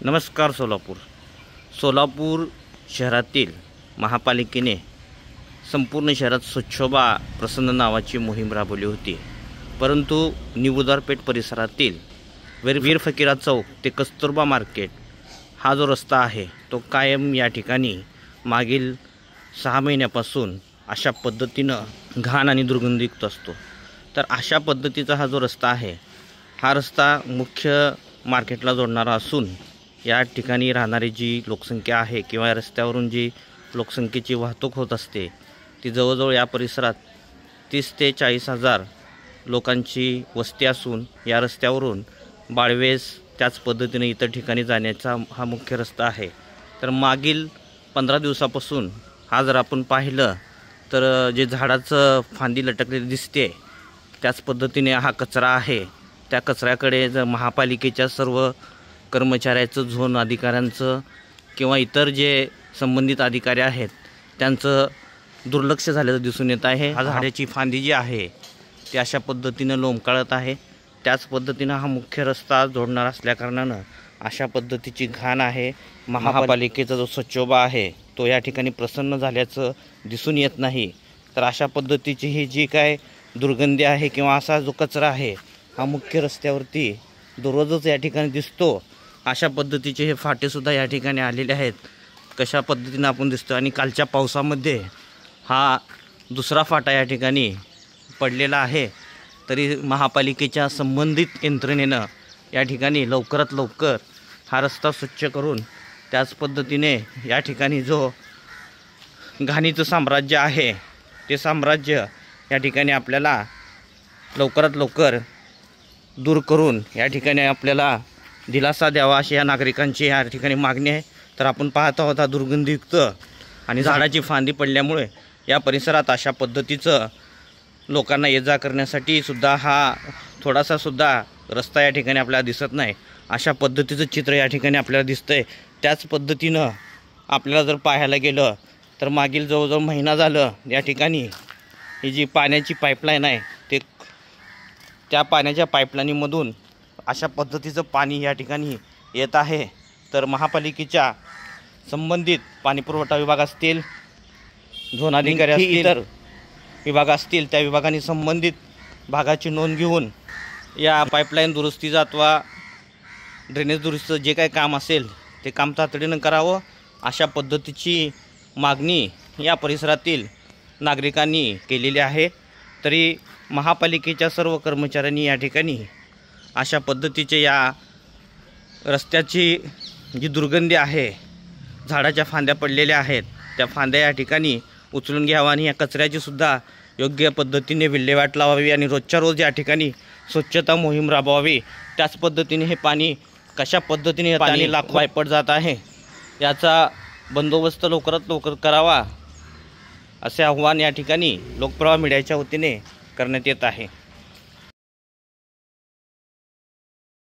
नमस्कार सोलापूर शहरातील महापालिकेने संपूर्ण शहरात स्वच्छोबा प्रसन्न नावाची मोहीम राबवली होती। परंतु निवुदारपेठ परिसरातील वीर फकीरा चौक ते कस्तुरबा मार्केट हा जो रस्ता आहे तो कायम या ठिकाणी मागील 6 महिन्यापासून अशा पद्धतीनं घाण आणि दुर्गंधयुक्त असतो। तर अशा पद्धतीचा हा जो रस्ता आहे हा रस्ता मुख्य मार्केटला जोडणारा असून या ठिकाणी राहणारी जी लोकसंख्या आहे किंवा या रस्त्यावरून जी लोकसंख्येची वाहतूक होत असते ती जवळजवळ या परिसरात 30 ते 40 हजार लोकांची वस्ती असून या रस्त्यावरून बाळवेस त्याच पद्धतीने इतर ठिकाणी जाण्याचा हा मुख्य रस्ता आहे। तर मागील 15 दिवसापासून हा जर आपण पाहिलं तर जे झाडाचं फांदी लटकलेली दिसते त्याच पद्धतीने हा कचरा आहे। त्या कचऱ्याकडे जर महापालिकेच्या सर्व कर्मचाऱ्याचं, झोन अधिकाऱ्यांचं किंवा इतर जे संबंधित अधिकारी आहेत त्यांचं दुर्लक्ष झालेलं दिसून येत आहे। हा झाडाची फांदी जी आहे ती अशा पद्धतीनं लोंबकळत आहे। त्याच पद्धतीनं हा मुख्य रस्ता जोडणार असल्याकारणानं अशा पद्धतीची घाण आहे। महापालिकेचा जो स्वच्छोबा आहे तो या ठिकाणी प्रसन्न झाल्याचं दिसून येत नाही। तर अशा पद्धतीची ही जी काय दुर्गंधी आहे किंवा असा जो कचरा आहे हा मुख्य रस्त्यावरती दररोजच या ठिकाणी दिसतो। अशा पद्धतीचे हे फाटेसुद्धा या ठिकाणी आलेले आहेत। कशा पद्धतीनं आपण दिसतो आणि कालच्या पावसामध्ये हा दुसरा फाटा या ठिकाणी पडलेला आहे। तरी महापालिकेच्या संबंधित यंत्रणेनं या ठिकाणी लवकरात लवकर हा रस्ता स्वच्छ करून त्याच पद्धतीने या ठिकाणी जो घाणीचं साम्राज्य आहे ते साम्राज्य या ठिकाणी आपल्याला लवकरात लवकर दूर करून या ठिकाणी आपल्याला दिलासा द्यावा अशी या नागरिकांची या ठिकाणी मागणी आहे। तर आपण पाहत आहोत हा दुर्गंधयुक्त आणि झाडाची फांदी पडल्यामुळे या परिसरात अशा पद्धतीचं लोकांना ये जा करण्यासाठी सुद्धा हा थोडासा सुद्धा रस्ता या ठिकाणी आपल्याला दिसत नाही। अशा पद्धतीचं चित्र या ठिकाणी आपल्याला दिसतंय। त्याच पद्धतीनं आपल्याला जर पाहायला गेलं तर मागील जवळजवळ महिना झालं या ठिकाणी ही जी पाण्याची पाईपलाईन आहे ते त्या पाण्याच्या पाईपलाईनमधून अशा पद्धतीचं पाणी या ठिकाणी येत आहे। तर महापालिकेच्या संबंधित पाणीपुरवठा विभाग असतील, झोन अधिकारी असतील, इतर विभाग असतील त्या विभागांनी संबंधित भागाची नोंद घेऊन या पाईपलाईन दुरुस्तीचा अथवा ड्रेनेज दुरुस्तीचं जे काही काम असेल ते काम तातडीनं करावं अशा पद्धतीची मागणी या परिसरातील नागरिकांनी केलेली आहे। तरी महापालिकेच्या सर्व कर्मचाऱ्यांनी या ठिकाणी अशा पद्धतीचे या रस्त्याची जी दुर्गंधी आहे, झाडाच्या फांद्या पडलेल्या आहेत त्या फांद्या या ठिकाणी उचलून घ्यावा आणि या कचऱ्याची सुद्धा योग्य पद्धतीने विल्हेवाट लावावी आणि रोजच्या रोज या ठिकाणी स्वच्छता मोहीम राबवावी। त्याच पद्धतीने हे पाणी कशा पद्धतीने पाणी लाख वायपट जात आहे याचा बंदोबस्त लवकरात लवकर करावा असे आव्हान या ठिकाणी लोकप्रवाह मीडियाच्या वतीने करण्यात येत आहे।